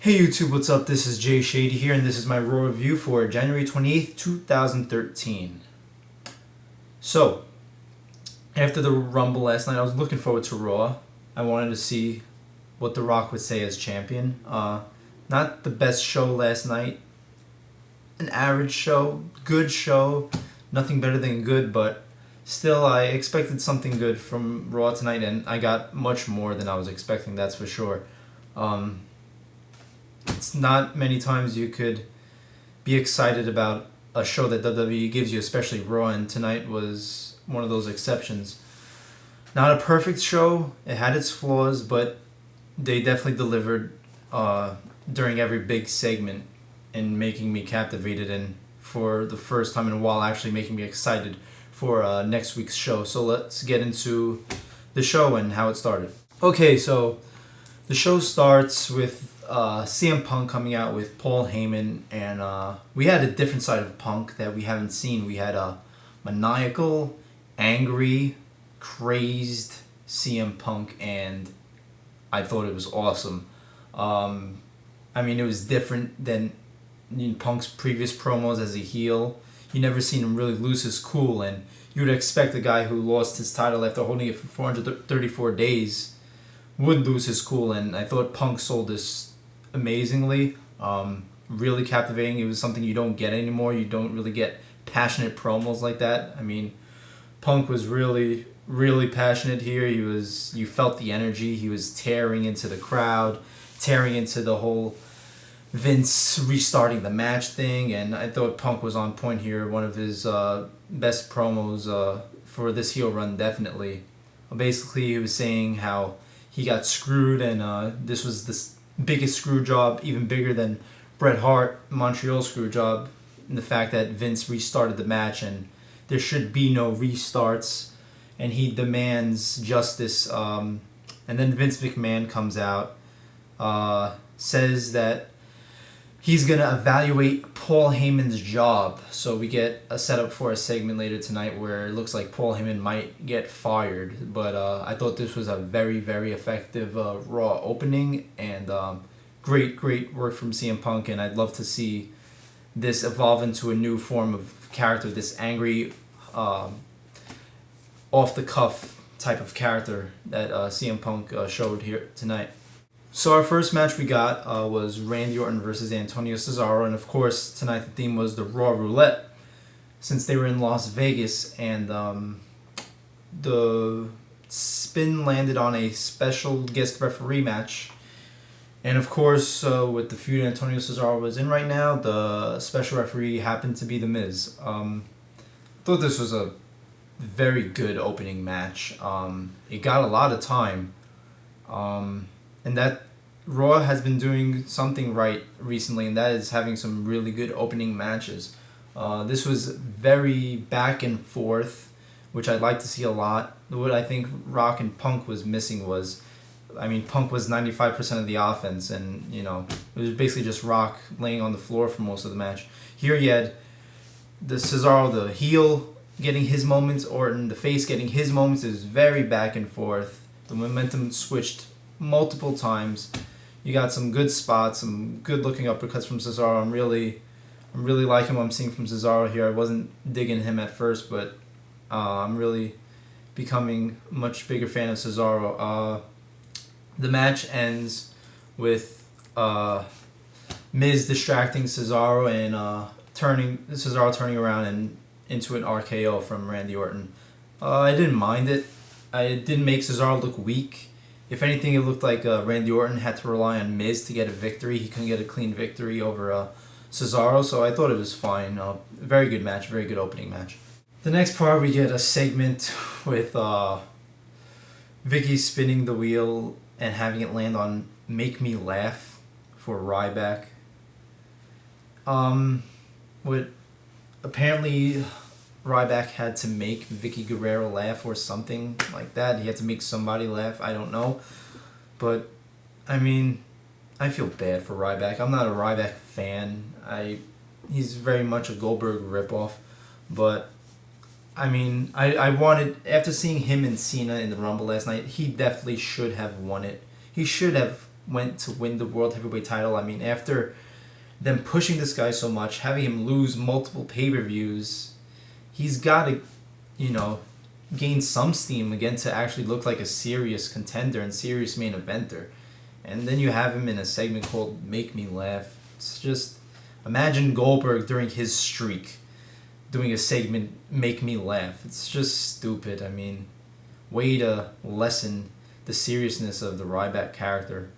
Hey YouTube, what's up? This is Jay Shady here, and this is my Raw review for January 28th, 2013. So, after the Rumble last night, I was looking forward to Raw. I wanted to see what The Rock would say as champion. Not the best show last night. An average show, good show, nothing better than good, but still I expected something good from Raw tonight, and I got much more than I was expecting, that's for sure. It's not many times you could be excited about a show that WWE gives you, especially Raw, and tonight was one of those exceptions. Not a perfect show, it had its flaws, but they definitely delivered during every big segment in making me captivated, and for the first time in a while actually making me excited for next week's show. So let's get into the show and how it started. Okay, so the show starts with CM Punk coming out with Paul Heyman, and we had a different side of Punk that we haven't seen. We had a maniacal, angry, crazed CM Punk, and I thought it was awesome. I mean, it was different than Punk's previous promos as a heel. You never seen him really lose his cool, and you would expect a guy who lost his title after holding it for 434 days would lose his cool, and I thought Punk sold this amazingly, really captivating. It was something you don't get anymore. You don't really get passionate promos like that. I mean, Punk was really, really passionate here. You felt the energy. He was tearing into the crowd, tearing into the whole Vince restarting the match thing, and I thought Punk was on point here. One of his best promos for this heel run, definitely. Basically, he was saying how he got screwed, and this was the biggest screw job, even bigger than Bret Hart Montreal screw job, and the fact that Vince restarted the match and there should be no restarts, and he demands justice. And then Vince McMahon comes out, says that he's going to evaluate Paul Heyman's job. So we get a setup for a segment later tonight where it looks like Paul Heyman might get fired. But I thought this was a very, very effective Raw opening, and great work from CM Punk. And I'd love to see this evolve into a new form of character, this angry, off-the-cuff type of character that CM Punk showed here tonight. So our first match we got was Randy Orton versus Antonio Cesaro, and of course tonight the theme was the Raw Roulette, since they were in Las Vegas, and the spin landed on a special guest referee match. And of course, with the feud Antonio Cesaro was in right now, the special referee happened to be The Miz. I thought this was a very good opening match. It got a lot of time. And that Raw has been doing something right recently, and that is having some really good opening matches. This was very back and forth, which I'd like to see a lot. What I think Rock and Punk was missing was, I mean, Punk was 95% of the offense, and it was basically just Rock laying on the floor for most of the match. Here you had the Cesaro, the heel, getting his moments, Orton, the face, getting his moments. It was very back and forth. The momentum switched multiple times. You got some good spots, some good looking uppercuts from Cesaro. I'm really liking what I'm seeing from Cesaro here. I wasn't digging him at first, but I'm really becoming a much bigger fan of Cesaro. The match ends with Miz distracting Cesaro and Cesaro turning around and into an RKO from Randy Orton. I didn't mind it. It didn't make Cesaro look weak. If anything, it looked like Randy Orton had to rely on Miz to get a victory. He couldn't get a clean victory over Cesaro, so I thought it was fine. Very good match, very good opening match. The next part, we get a segment with Vicky spinning the wheel and having it land on Make Me Laugh for Ryback. Apparently Ryback had to make Vicky Guerrero laugh or something like that. He had to make somebody laugh. I don't know. But, I mean, I feel bad for Ryback. I'm not a Ryback fan. He's very much a Goldberg ripoff. But, I mean, I wanted, after seeing him and Cena in the Rumble last night, he definitely should have won it. He should have went to win the World Heavyweight title. I mean, after them pushing this guy so much, having him lose multiple pay-per-views, he's got to, you know, gain some steam again to actually look like a serious contender and serious main eventer. And then you have him in a segment called Make Me Laugh. It's just, imagine Goldberg during his streak doing a segment Make Me Laugh. It's just stupid. I mean, way to lessen the seriousness of the Ryback character.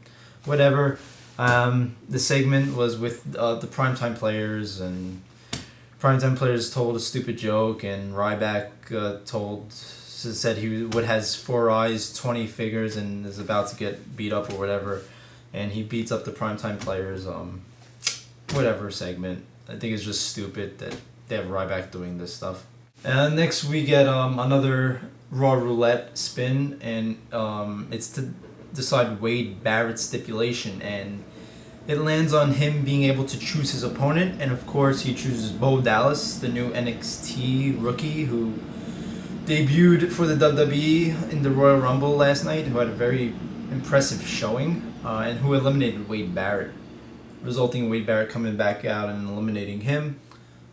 Whatever. The segment was with the Primetime Players, and Primetime Players told a stupid joke, and Ryback said he has 4 eyes, 20 fingers, and is about to get beat up or whatever, and he beats up the Primetime Players. Whatever segment. I think it's just stupid that they have Ryback doing this stuff. And next we get another Raw Roulette spin, and it's to decide Wade Barrett's stipulation, and it lands on him being able to choose his opponent, and of course he chooses Bo Dallas, the new NXT rookie who debuted for the WWE in the Royal Rumble last night, who had a very impressive showing, and who eliminated Wade Barrett, resulting in Wade Barrett coming back out and eliminating him.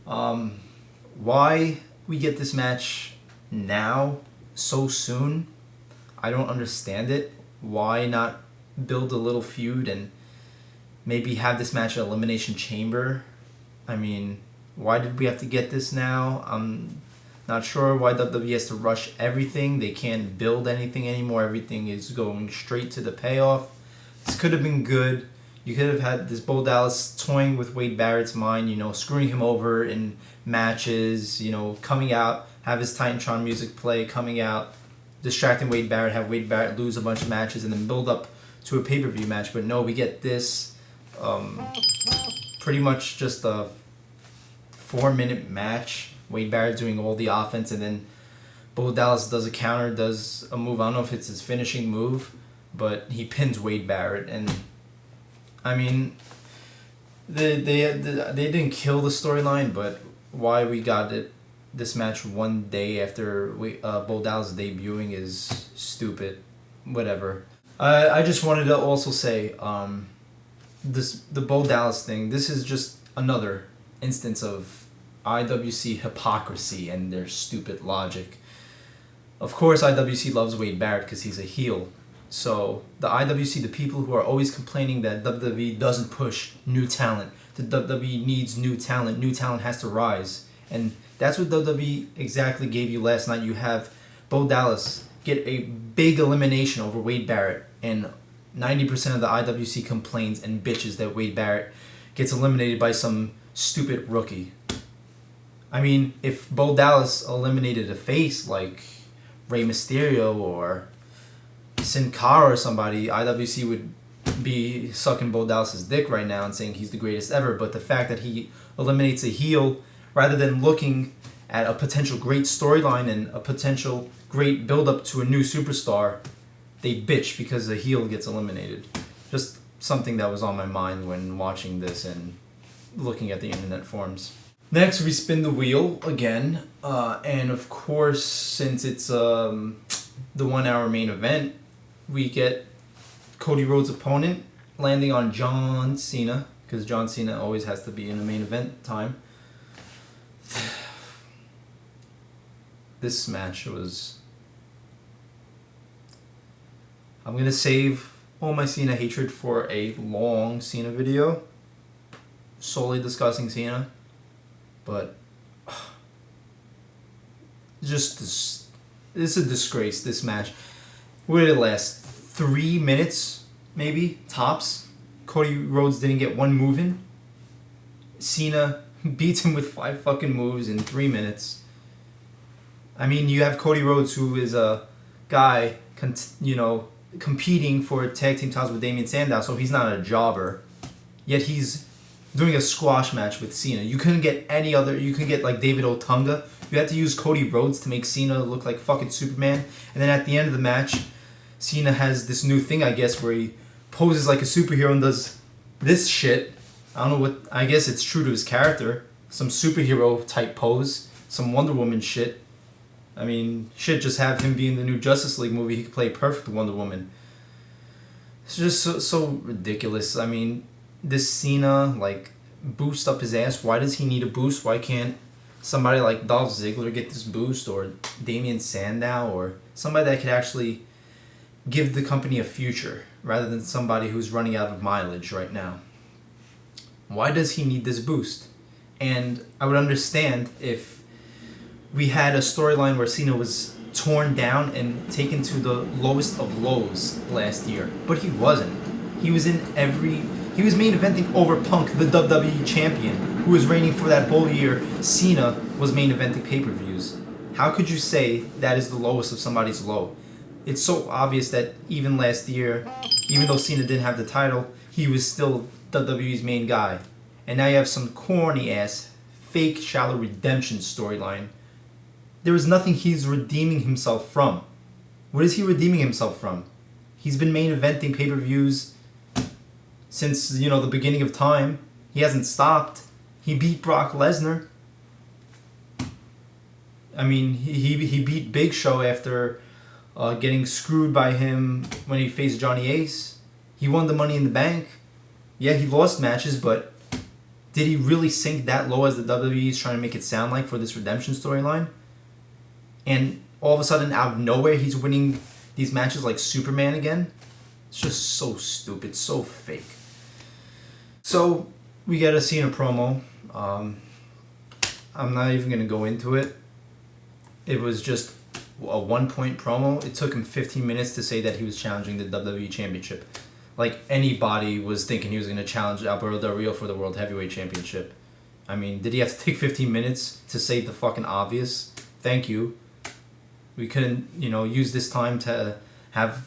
Why we get this match now, so soon, I don't understand it. Why not build a little feud and maybe have this match at Elimination Chamber? I mean, why did we have to get this now? I'm not sure why WWE has to rush everything. They can't build anything anymore. Everything is going straight to the payoff. This could have been good. You could have had this Bo Dallas toying with Wade Barrett's mind, you know, screwing him over in matches, you know, coming out, have his Titantron music play, coming out, distracting Wade Barrett, have Wade Barrett lose a bunch of matches, and then build up to a pay-per-view match. But no, we get this pretty much just a 4-minute match. Wade Barrett doing all the offense, and then Bo Dallas does a counter, does a move. I don't know if it's his finishing move, but he pins Wade Barrett. And I mean, they didn't kill the storyline, but why we got this match one day after Bo Dallas debuting is stupid. Whatever. I just wanted to also say the Bo Dallas thing. This is just another instance of IWC hypocrisy and their stupid logic. Of course, IWC loves Wade Barrett because he's a heel. So the IWC, the people who are always complaining that WWE doesn't push new talent, that WWE needs new talent has to rise. And that's what WWE exactly gave you last night. You have Bo Dallas get a big elimination over Wade Barrett, and 90% of the IWC complains and bitches that Wade Barrett gets eliminated by some stupid rookie. I mean, if Bo Dallas eliminated a face like Rey Mysterio or Sin Cara or somebody, IWC would be sucking Bo Dallas's dick right now and saying he's the greatest ever. But the fact that he eliminates a heel rather than looking at a potential great storyline and a potential great build-up to a new superstar, they bitch because the heel gets eliminated. Just something that was on my mind when watching this and looking at the internet forums. Next, we spin the wheel again, and of course, since it's the 1 hour main event, we get Cody Rhodes' opponent landing on John Cena, because John Cena always has to be in the main event time. This match was... I'm going to save all my Cena hatred for a long Cena video, solely discussing Cena. But just this is a disgrace, this match. What did it last? 3 minutes, maybe, tops? Cody Rhodes didn't get one move in. Cena beats him with 5 fucking moves in 3 minutes. I mean, you have Cody Rhodes, who is a guy, competing for tag team titles with Damien Sandow, so he's not a jobber. Yet he's doing a squash match with Cena. You couldn't get any other... You could get, like, David Otunga. You had to use Cody Rhodes to make Cena look like fucking Superman. And then at the end of the match, Cena has this new thing, I guess, where he poses like a superhero and does this shit. I don't know what... I guess it's true to his character. Some superhero type pose. Some Wonder Woman shit. I mean, shit, just have him be in the new Justice League movie. He could play perfect Wonder Woman. It's just so ridiculous. I mean, this Cena, like, boost up his ass. Why does he need a boost? Why can't somebody like Dolph Ziggler get this boost, or Damien Sandow, or somebody that could actually give the company a future rather than somebody who's running out of mileage right now? Why does he need this boost? And I would understand if we had a storyline where Cena was torn down and taken to the lowest of lows last year, but he wasn't. He was main eventing over Punk, the WWE champion, who was reigning for that whole year. Cena was main eventing pay-per-views. How could you say that is the lowest of somebody's low? It's so obvious that even last year, even though Cena didn't have the title, he was still WWE's main guy. And now you have some corny-ass, fake, shallow redemption storyline. There is nothing he's redeeming himself from. What is he redeeming himself from? He's been main eventing pay-per-views since, the beginning of time. He hasn't stopped. He beat Brock Lesnar. I mean, he beat Big Show after getting screwed by him when he faced Johnny Ace. He won the Money in the Bank. Yeah, he lost matches, but did he really sink that low as the WWE is trying to make it sound like for this redemption storyline? And all of a sudden, out of nowhere, he's winning these matches like Superman again? It's just so stupid, so fake. So, we get a Cena promo. I'm not even going to go into it. It was just a one-point promo. It took him 15 minutes to say that he was challenging the WWE Championship. Like anybody was thinking he was going to challenge Alberto Del Rio for the World Heavyweight Championship. I mean, did he have to take 15 minutes to say the fucking obvious? Thank you. We couldn't, use this time to have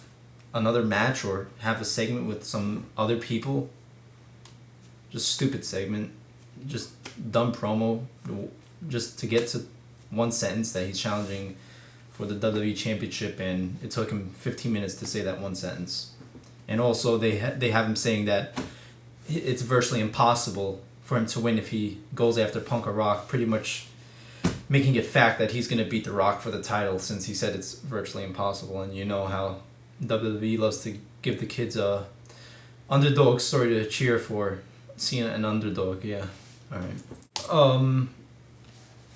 another match or have a segment with some other people. Just stupid segment. Just dumb promo. Just to get to one sentence that he's challenging for the WWE Championship, and it took him 15 minutes to say that one sentence. And also, they have him saying that it's virtually impossible for him to win if he goes after Punk or Rock, pretty much making it fact that he's going to beat The Rock for the title, since he said it's virtually impossible. And you know how WWE loves to give the kids a underdog story to cheer for. Cena an underdog, yeah. Alright.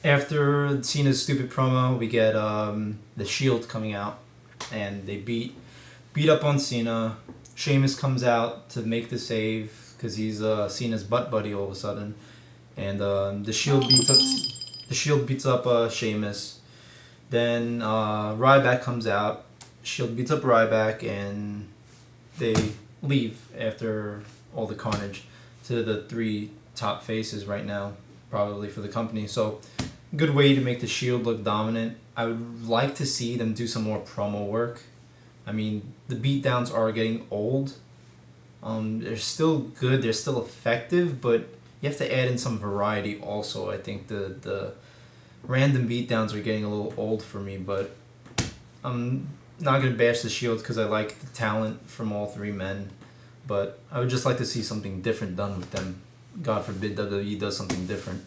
After Cena's stupid promo, we get the Shield coming out, and they beat up on Cena. Sheamus comes out to make the save because he's Cena's butt buddy all of a sudden, and the Shield beats up Sheamus. Then Ryback comes out. Shield beats up Ryback, and they leave after all the carnage to the three top faces right now, probably for the company. So, good way to make the Shield look dominant. I would like to see them do some more promo work. I mean, the beatdowns are getting old. They're still good, they're still effective, but you have to add in some variety also. I think the random beatdowns are getting a little old for me, but I'm not going to bash the Shield because I like the talent from all three men. But I would just like to see something different done with them. God forbid WWE does something different.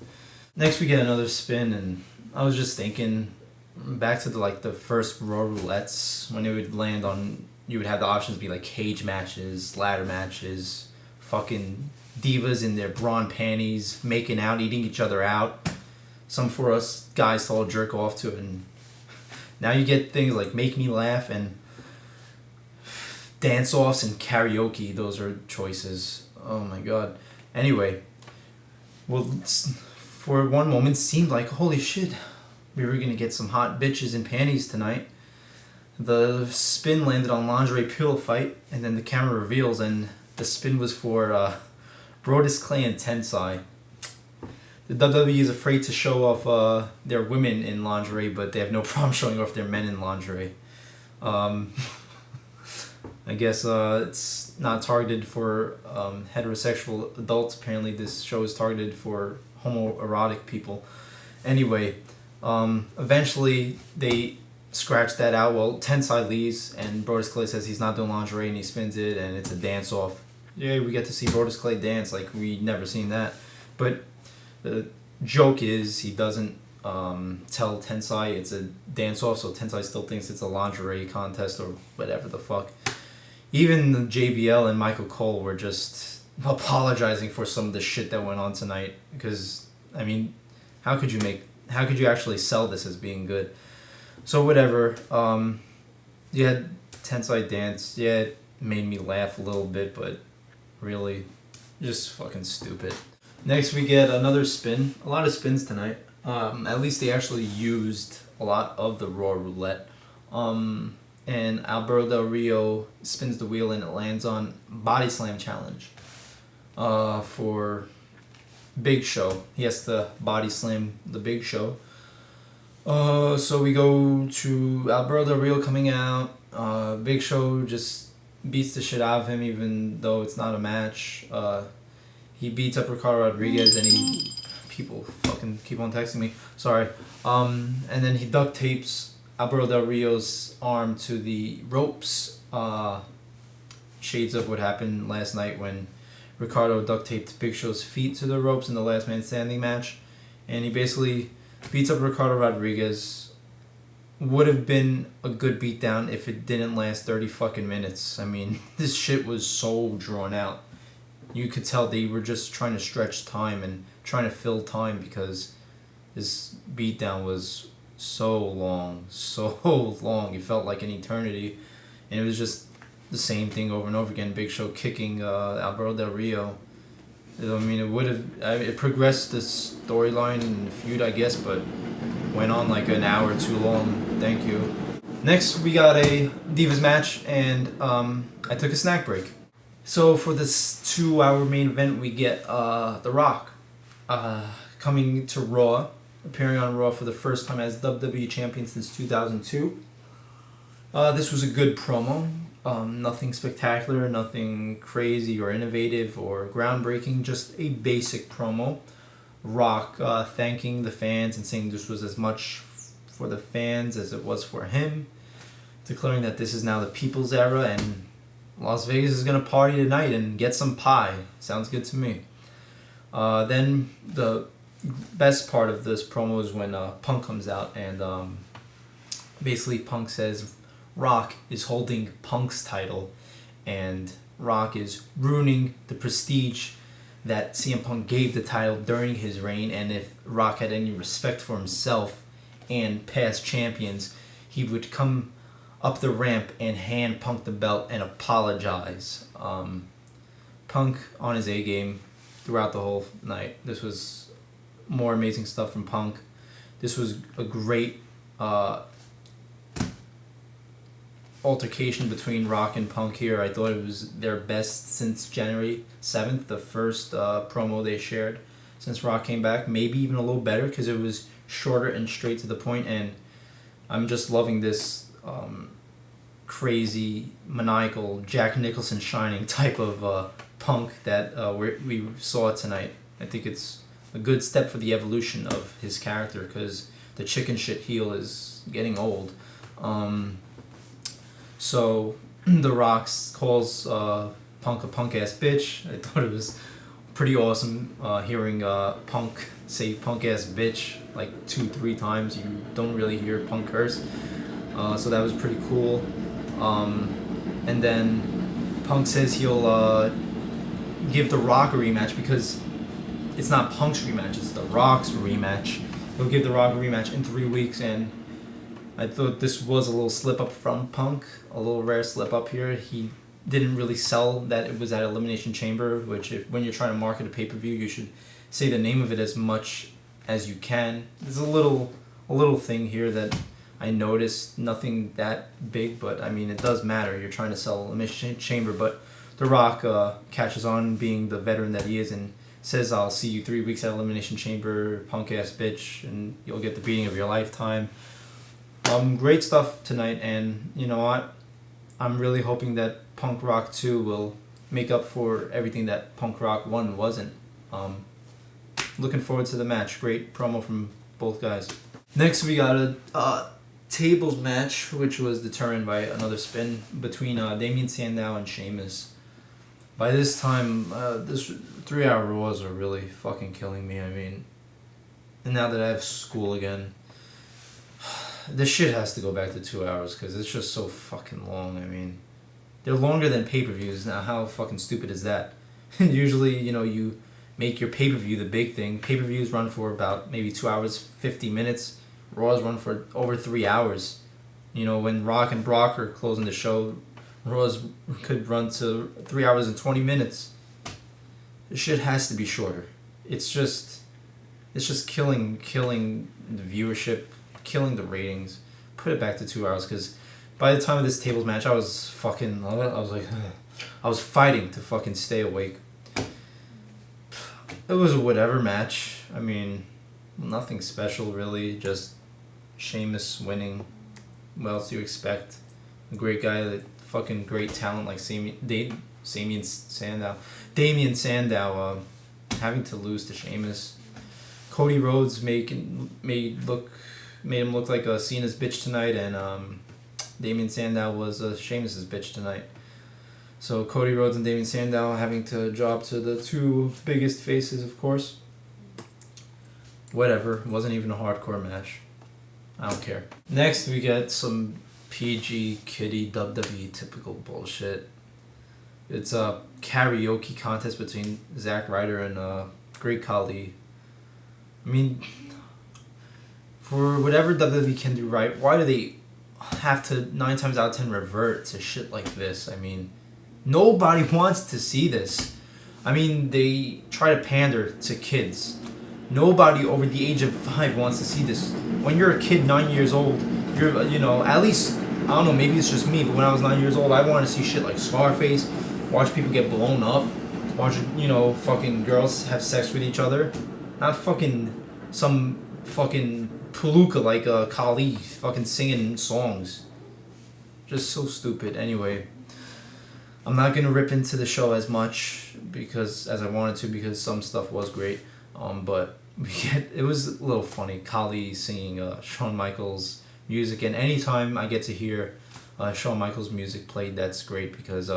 Next we get another spin, and I was just thinking back to the first Raw roulettes when it would land on, you would have the options be like cage matches, ladder matches, fucking divas in their brawn panties, making out, eating each other out. Some for us guys to all jerk off to, and now you get things like Make Me Laugh and dance-offs and karaoke. Those are choices. Oh my god. Anyway, well, for one moment it seemed like, holy shit, we were gonna get some hot bitches in panties tonight. The spin landed on Lingerie Pillowfight, and then the camera reveals, and the spin was for Brodus Clay and Tensai. The WWE is afraid to show off their women in lingerie, but they have no problem showing off their men in lingerie. I guess it's not targeted for heterosexual adults. Apparently this show is targeted for homoerotic people. Anyway, eventually they scratch that out. Well, Tensai leaves, and Brodus Clay says he's not doing lingerie, and he spins it, and it's a dance-off. Yeah, we get to see Brodus Clay dance like we'd never seen that. But the joke is he doesn't tell Tensai it's a dance-off, so Tensai still thinks it's a lingerie contest or whatever the fuck. Even JBL and Michael Cole were just apologizing for some of the shit that went on tonight. Because, I mean, how could you actually sell this as being good? So whatever. You had Tensai dance. Yeah, it made me laugh a little bit, but really, just fucking stupid. Next we get another spin. A lot of spins tonight. At least they actually used a lot of the Raw Roulette. And Alberto Del Rio spins the wheel and it lands on Body Slam Challenge for Big Show. He has to body slam the Big Show. So we go to Alberto Del Rio coming out. Big Show just beats the shit out of him even though it's not a match. He beats up Ricardo Rodriguez and people fucking keep on texting me. Sorry. And then he duct tapes Alberto Del Rio's arm to the ropes. Shades of what happened last night when Ricardo duct taped Big Show's feet to the ropes in the Last Man Standing match. And he basically beats up Ricardo Rodriguez. Would have been a good beatdown if it didn't last 30 fucking minutes. I mean, this shit was so drawn out. You could tell they were just trying to stretch time and trying to fill time because this beatdown was so long. It felt like an eternity. And it was just the same thing over and over again. Big Show kicking Alberto Del Rio. I mean, it progressed the storyline and the feud, I guess, but went on like an hour too long. Thank you. Next, we got a Divas match, and I took a snack break. So for this 2-hour main event, we get The Rock coming to Raw, appearing on Raw for the first time as WWE Champion since 2002. This was a good promo. Nothing spectacular, nothing crazy or innovative or groundbreaking, just a basic promo. Rock thanking the fans and saying this was as much for the fans as it was for him, declaring that this is now the people's era and Las Vegas is going to party tonight and get some pie. Sounds good to me. Then the best part of this promo is when Punk comes out and basically Punk says Rock is holding Punk's title and Rock is ruining the prestige that CM Punk gave the title during his reign, and if Rock had any respect for himself and past champions, he would come up the ramp and hand Punk the belt and apologize. Punk on his A game throughout the whole night. This was more amazing stuff from Punk. This was a great altercation between Rock and Punk here. I thought it was their best since January 7th, the first promo they shared since Rock came back. Maybe even a little better because it was shorter and straight to the point, and I'm just loving this crazy, maniacal, Jack Nicholson shining type of Punk that we saw tonight. I think it's a good step for the evolution of his character because the chicken shit heel is getting old. So The Rock calls Punk a punk-ass bitch. I thought it was pretty awesome hearing Punk say punk-ass bitch like 2-3 times. You don't really hear Punk curse. So that was pretty cool. And then Punk says he'll give The Rock a rematch because it's not Punk's rematch, it's The Rock's rematch. He'll give The Rock a rematch in 3 weeks, and I thought this was a little slip up from Punk, a little rare slip up here. He didn't really sell that it was at Elimination Chamber, which when you're trying to market a pay-per-view, you should say the name of it as much as you can. There's a little thing here that I noticed, nothing that big, but I mean, it does matter. You're trying to sell Elimination Chamber, but The Rock catches on being the veteran that he is and says, I'll see you 3 weeks at Elimination Chamber, punk-ass bitch, and you'll get the beating of your lifetime. Great stuff tonight, and you know what? I'm really hoping that Punk Rock 2 will make up for everything that Punk Rock 1 wasn't. Looking forward to the match. Great promo from both guys. Next, we got a tables match, which was determined by another spin between Damien Sandow and Sheamus. By this time, this 3-hour Raws are really fucking killing me. I mean, and now that I have school again, this shit has to go back to 2 hours because it's just so fucking long. I mean, They're longer than pay-per-views. Now, how fucking stupid is that? Usually, you make your pay-per-view the big thing. Pay-per-views run for about maybe 2 hours, 50 minutes. Raws run for over 3 hours. When Rock and Brock are closing the show, Raws could run to 3 hours and 20 minutes. This shit has to be shorter. It's just killing the viewership, killing the ratings. Put it back to 2 hours, because by the time of this tables match, I was fighting to fucking stay awake. It was a whatever match. I mean, nothing special really, just Sheamus winning. What else do you expect? A great guy, fucking great talent like Damien Sandow having to lose to Sheamus. Cody Rhodes made him look like a Cena's bitch tonight, and Damien Sandow was Sheamus's bitch tonight. So Cody Rhodes and Damien Sandow having to job to the two biggest faces, of course. Whatever, it wasn't even a hardcore match. I don't care. Next, we get some PG kiddie WWE typical bullshit. It's a karaoke contest between Zack Ryder and Great Kahli. I mean, for whatever WWE can do right, why do they have to 9 times out of 10 revert to shit like this? I mean, nobody wants to see this. I mean, they try to pander to kids. Nobody over the age of 5 wants to see this. When you're a kid, 9 years old, you're, at least, I don't know, maybe it's just me, but when I was 9 years old, I wanted to see shit like Scarface, watch people get blown up, watch, fucking girls have sex with each other. Not fucking some fucking palooka like Kahli fucking singing songs. Just so stupid. Anyway, I'm not gonna rip into the show as much as I wanted to, because some stuff was great. But it was a little funny. Kahli singing Shawn Michaels music, and anytime I get to hear Shawn Michaels music played, that's great, because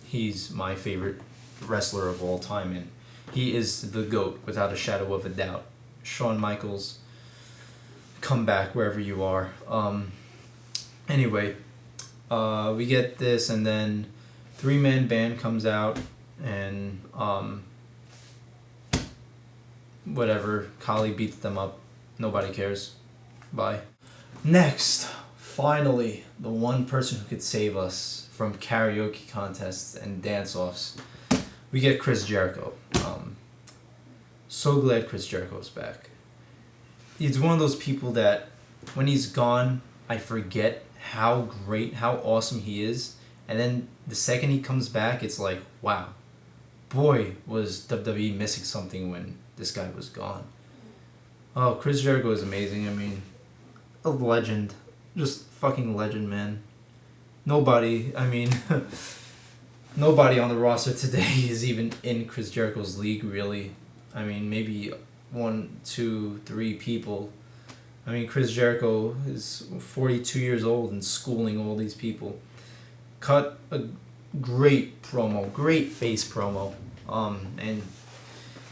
he's my favorite wrestler of all time, and he is the GOAT without a shadow of a doubt. Shawn Michaels, come back wherever you are. Anyway, we get this, and then 3-man band comes out, and whatever, Kahli beats them up. Nobody cares. Bye. Next, finally, the one person who could save us from karaoke contests and dance-offs. We get Chris Jericho. So glad Chris Jericho's back. He's one of those people that when he's gone, I forget how great, how awesome he is. And then the second he comes back, it's like, wow, boy, was WWE missing something when this guy was gone. Oh, Chris Jericho is amazing. I mean, a legend. Just fucking legend, man. Nobody on the roster today is even in Chris Jericho's league, really. I mean, maybe 1, 2, 3 people. I mean, Chris Jericho is 42 years old and schooling all these people. Cut a great promo, great face promo. And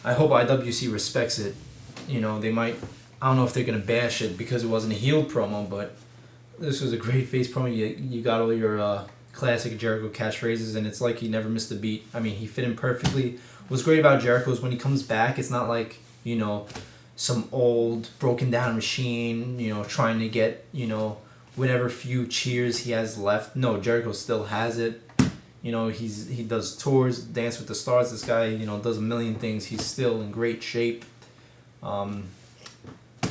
I hope IWC respects it. They might, I don't know if they're going to bash it because it wasn't a heel promo, but this was a great face promo. You got all your classic Jericho catchphrases, and it's like he never missed a beat. I mean, he fit in perfectly. What's great about Jericho is when he comes back, it's not like, some old broken down machine, trying to get, whatever few cheers he has left. No, Jericho still has it. He does tours, Dance with the Stars. This guy, does a million things. He's still in great shape.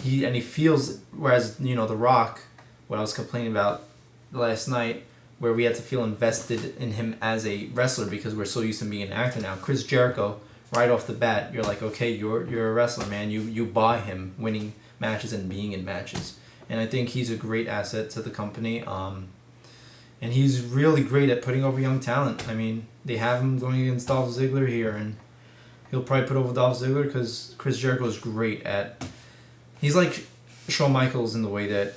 He feels, whereas, The Rock, what I was complaining about last night, where we had to feel invested in him as a wrestler because we're so used to being an actor now. Chris Jericho, right off the bat, you're like, okay, you're a wrestler, man. You buy him winning matches and being in matches. And I think he's a great asset to the company. And he's really great at putting over young talent. I mean, they have him going against Dolph Ziggler here, and he'll probably put over Dolph Ziggler because Chris Jericho is great at... He's like Shawn Michaels in the way that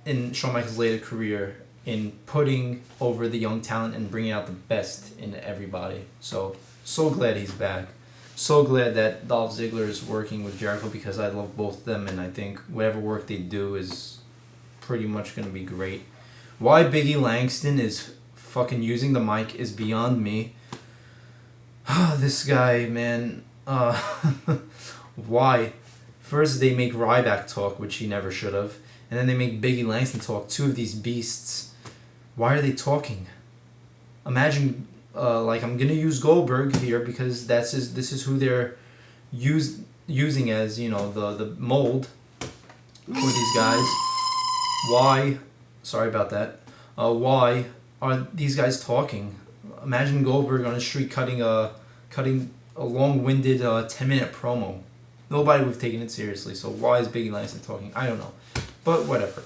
in Shawn Michaels' later career, in putting over the young talent and bringing out the best in everybody. So glad he's back. So glad that Dolph Ziggler is working with Jericho, because I love both of them, and I think whatever work they do is pretty much going to be great. Why Biggie Langston is fucking using the mic is beyond me. This guy, man. Why? First they make Ryback talk, which he never should have, and then they make Biggie Langston talk. Two of these beasts. Why are they talking? Imagine, like, I'm gonna use Goldberg here because this is who they're using as, you know, the mold for these guys. Why? Sorry about that. Why are these guys talking? Imagine Goldberg on the street cutting a long-winded 10-minute promo. Nobody would have taken it seriously. So why is Biggie Langston talking? I don't know, but whatever.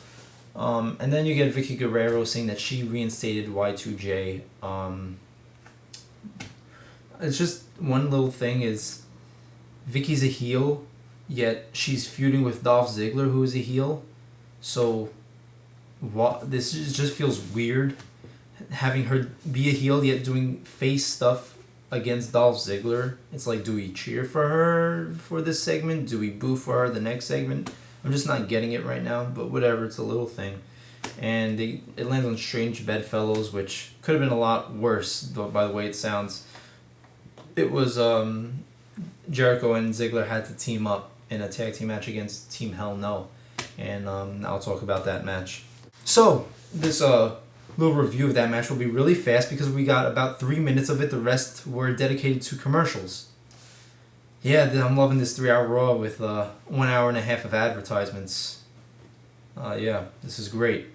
And then you get Vicky Guerrero saying that she reinstated Y2J. It's just one little thing is Vicky's a heel, yet she's feuding with Dolph Ziggler, who is a heel. So what? This just feels weird, having her be a heel yet doing face stuff against Dolph Ziggler. It's like, do we cheer for her for this segment? Do we boo for her the next segment? I'm just not getting it right now, but whatever, it's a little thing. And it lands on Strange Bedfellows, which could have been a lot worse, by the way it sounds. It was Jericho and Ziggler had to team up in a tag team match against Team Hell No. And I'll talk about that match. So, this little review of that match will be really fast because we got about 3 minutes of it. The rest were dedicated to commercials. Yeah, I'm loving this 3-hour Raw with 1 hour and a half of advertisements. Yeah, this is great.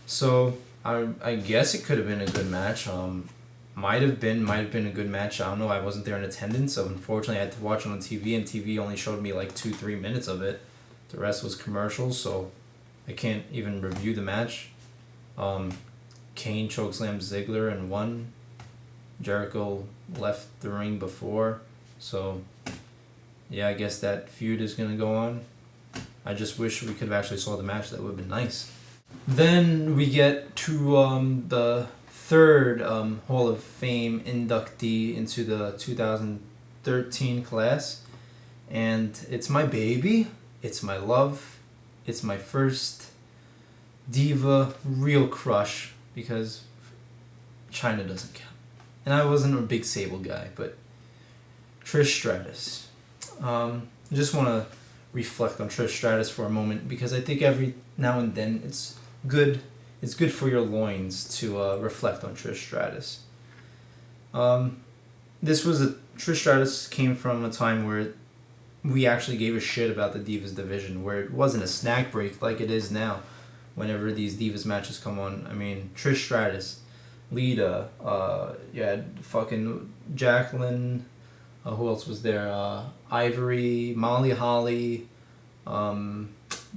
So I guess it could have been a good match. Might have been a good match. I don't know. I wasn't there in attendance, so unfortunately I had to watch it on TV, and TV only showed me like 2-3 minutes of it. The rest was commercials, so I can't even review the match. Kane chokeslammed Ziggler and won. Jericho left the ring before, so yeah, I guess that feud is going to go on. I just wish we could have actually saw the match. That would have been nice. Then we get to the third Hall of Fame inductee into the 2013 class. And it's my baby. It's my love. It's my first diva real crush, because China doesn't count. And I wasn't a big Sable guy, but Trish Stratus. I just want to reflect on Trish Stratus for a moment, because I think every now and then it's good for your loins to reflect on Trish Stratus. Trish Stratus came from a time where we actually gave a shit about the Divas division, where it wasn't a snack break like it is now whenever these Divas matches come on. I mean, Trish Stratus, Lita, fucking Jacqueline, who else was there? Ivory, Molly Holly,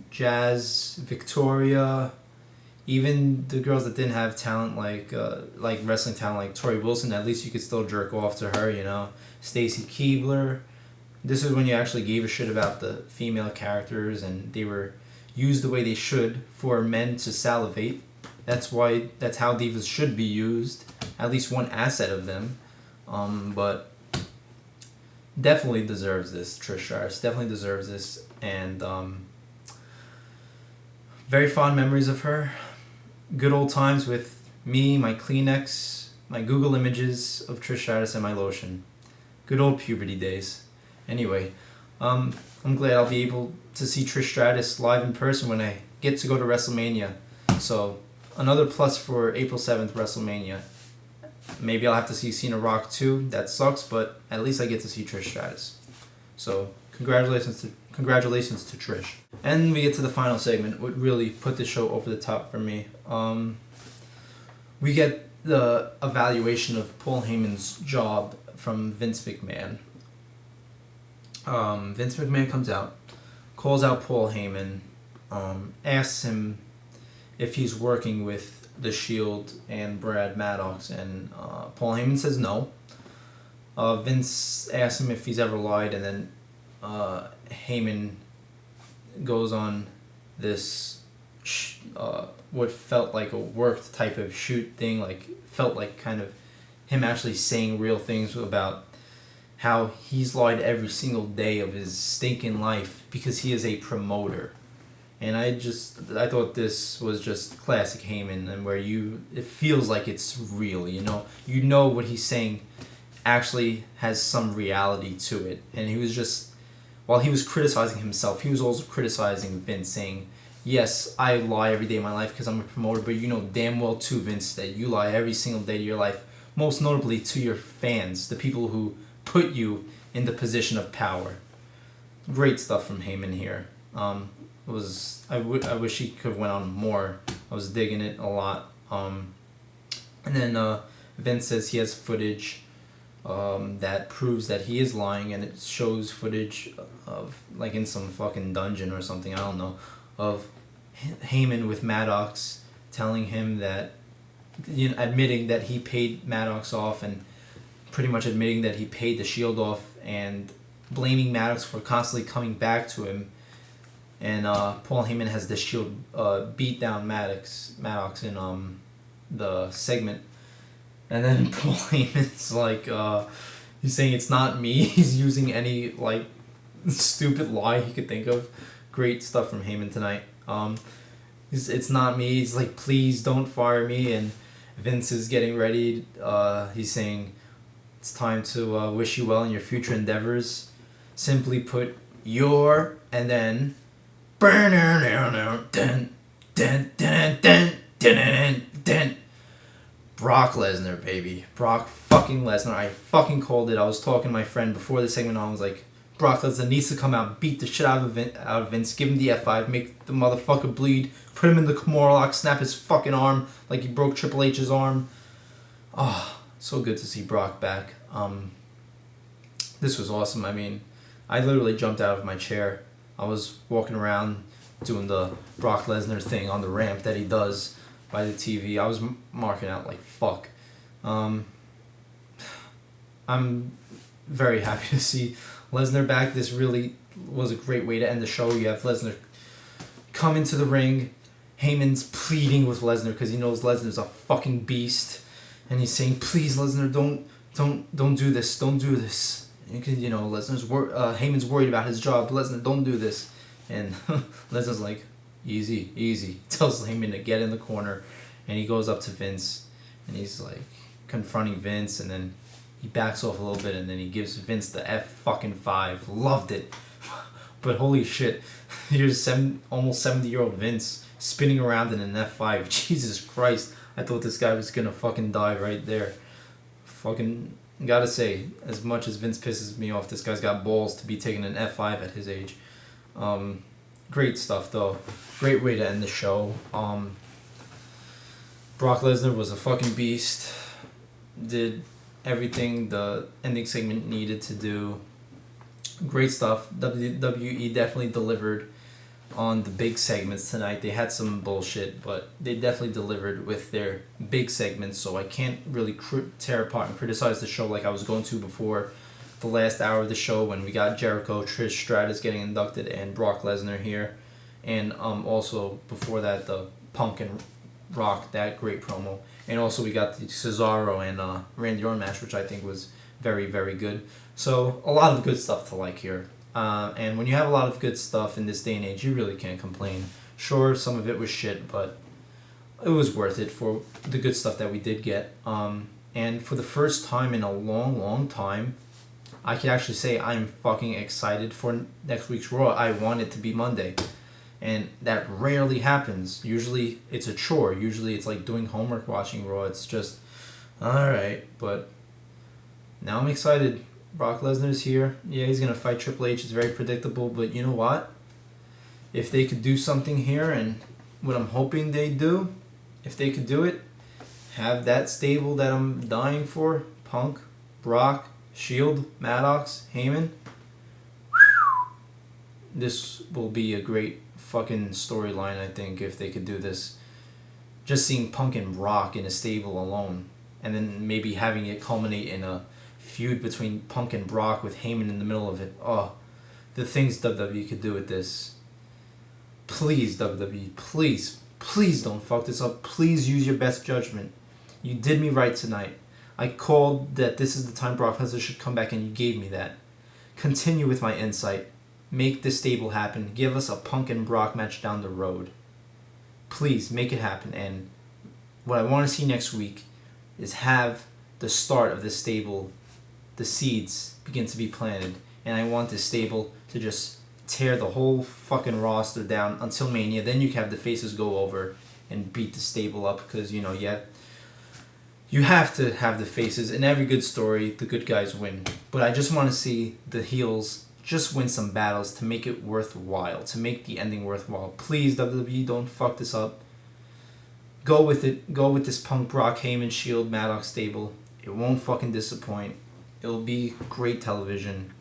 Jazz, Victoria, even the girls that didn't have talent like wrestling talent like Tori Wilson. At least you could still jerk off to her, you know. Stacy Keibler. This is when you actually gave a shit about the female characters, and they were used the way they should for men to salivate. That's how divas should be used. At least one asset of them. But definitely deserves this. Trish Stratus definitely deserves this, and very fond memories of her. Good old times with me, my Kleenex, my Google images of Trish Stratus, and my lotion. Good old puberty days. Anyway, I'm glad I'll be able to see Trish Stratus live in person when I get to go to WrestleMania. So another plus for April 7th WrestleMania. Maybe I'll have to see Cena Rock too. That sucks, but at least I get to see Trish Stratus. So congratulations to Trish. And we get to the final segment, what really put the show over the top for me. We get the evaluation of Paul Heyman's job from Vince McMahon. Vince McMahon comes out, calls out Paul Heyman, asks him if he's working with The Shield and Brad Maddox, and Paul Heyman says no. Vince asks him if he's ever lied, and then Heyman goes on this what felt like a worked type of shoot thing, felt like kind of him actually saying real things about how he's lied every single day of his stinking life because he is a promoter. And I thought this was just classic Heyman, and where it feels like it's real, you know what he's saying actually has some reality to it. And he was just, while he was criticizing himself, he was also criticizing Vince, saying, yes, I lie every day of my life because I'm a promoter, but you know damn well too, Vince, that you lie every single day of your life, most notably to your fans, the people who put you in the position of power. Great stuff from Heyman here. I wish he could have went on more. I was digging it a lot. And then Vince says he has footage that proves that he is lying, and it shows footage of, like, in some fucking dungeon or something, I don't know, of Heyman with Maddox telling him that, admitting that he paid Maddox off, and pretty much admitting that he paid the Shield off, and blaming Maddox for constantly coming back to him. And Paul Heyman has the Shield beat down Maddox in the segment. And then Paul Heyman's like, he's saying it's not me. He's using any, like, stupid lie he could think of. Great stuff from Heyman tonight. It's not me. He's like, please don't fire me. And Vince is getting ready. He's saying it's time to wish you well in your future endeavors. Simply put, and then Brock Lesnar, baby. Brock fucking Lesnar. I fucking called it. I was talking to my friend before the segment on. I was like, Brock Lesnar needs to come out, beat the shit out of Vince, give him the F5, make the motherfucker bleed, put him in the Kimura lock, snap his fucking arm like he broke Triple H's arm. Oh, so good to see Brock back. This was awesome. I mean, I literally jumped out of my chair. I was walking around doing the Brock Lesnar thing on the ramp that he does by the TV. I was marking out like fuck. I'm very happy to see Lesnar back. This really was a great way to end the show. You have Lesnar come into the ring. Heyman's pleading with Lesnar because he knows Lesnar's a fucking beast, and he's saying, "Please, Lesnar, don't do this. Don't do this." You know, Heyman's worried about his job. Lesnar, don't do this. And Lesnar's like, easy. Tells Heyman to get in the corner, and he goes up to Vince, and he's like confronting Vince, and then he backs off a little bit, and then he gives Vince the F5. Loved it. But holy shit, here's almost 70-year-old Vince spinning around in an F5. Jesus Christ, I thought this guy was gonna fucking die right there. Fucking gotta say, as much as Vince pisses me off, this guy's got balls to be taking an F5 at his age. Great stuff though. Great way to end the show. Brock Lesnar was a fucking beast. Did everything the ending segment needed to do. Great stuff. WWE definitely delivered on the big segments tonight. They had some bullshit, but they definitely delivered with their big segments, so I can't really tear apart and criticize the show like I was going to before the last hour of the show when we got Jericho, Trish Stratus getting inducted, and Brock Lesnar here. And also before that, the Punk and Rock, that great promo. And also we got the Cesaro and Randy Orton match, which I think was very, very good. So a lot of good stuff to like here. And when you have a lot of good stuff in this day and age, you really can't complain. Sure, some of it was shit, but it was worth it for the good stuff that we did get. And for the first time in a long, long time, I can actually say I'm fucking excited for next week's Raw. I want it to be Monday. And that rarely happens. Usually it's a chore. Usually it's like doing homework watching Raw. It's just, alright. But now I'm excited. Brock Lesnar's here. Yeah, he's going to fight Triple H. It's very predictable. But you know what? If they could do something here, and what I'm hoping they do, if they could do it, have that stable that I'm dying for. Punk, Brock, Shield, Maddox, Heyman. This will be a great fucking storyline, I think, if they could do this. Just seeing Punk and Brock in a stable alone, and then maybe having it culminate in a feud between Punk and Brock with Heyman in the middle of it. Oh, the things WWE could do with this. Please, WWE, please don't fuck this up. Please use your best judgment. You did me right tonight. I called that this is the time Brock Lesnar should come back, and you gave me that. Continue with my insight. make this stable happen. Give us a Punk and Brock match down the road. Please make it happen. And what I want to see next week is have the start of this stable, the seeds begin to be planted. And I want this stable to just tear the whole fucking roster down until Mania. Then you can have the faces go over and beat the stable up, because, you know, you have to have the faces. In every good story, the good guys win. But I just want to see the heels just win some battles to make it worthwhile, to make the ending worthwhile. Please, WWE, don't fuck this up. Go with it. Go with this Punk, Brock, Heyman, Shield, Maddox stable. It won't fucking disappoint. It'll be great television.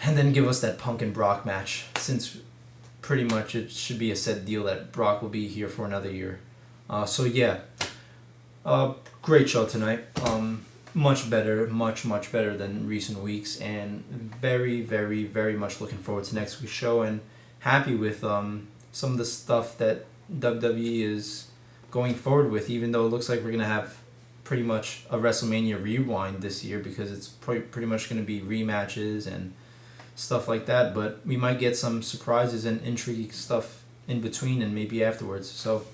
And then give us that Punk and Brock match, since pretty much it should be a set deal that Brock will be here for another year. So yeah, great show tonight. Much better, much better than recent weeks, and very, very, very much looking forward to next week's show, and happy with some of the stuff that WWE is going forward with, even though it looks like we're going to have pretty much a WrestleMania rewind this year, because it's pretty much going to be rematches and stuff like that, but we might get some surprises and intrigue stuff in between and maybe afterwards. So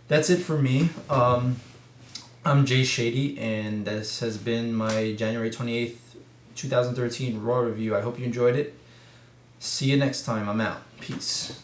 that's it for me. I'm Jay Shady, and this has been my January 28th, 2013 Raw review. I hope you enjoyed it. See you next time. I'm out. Peace.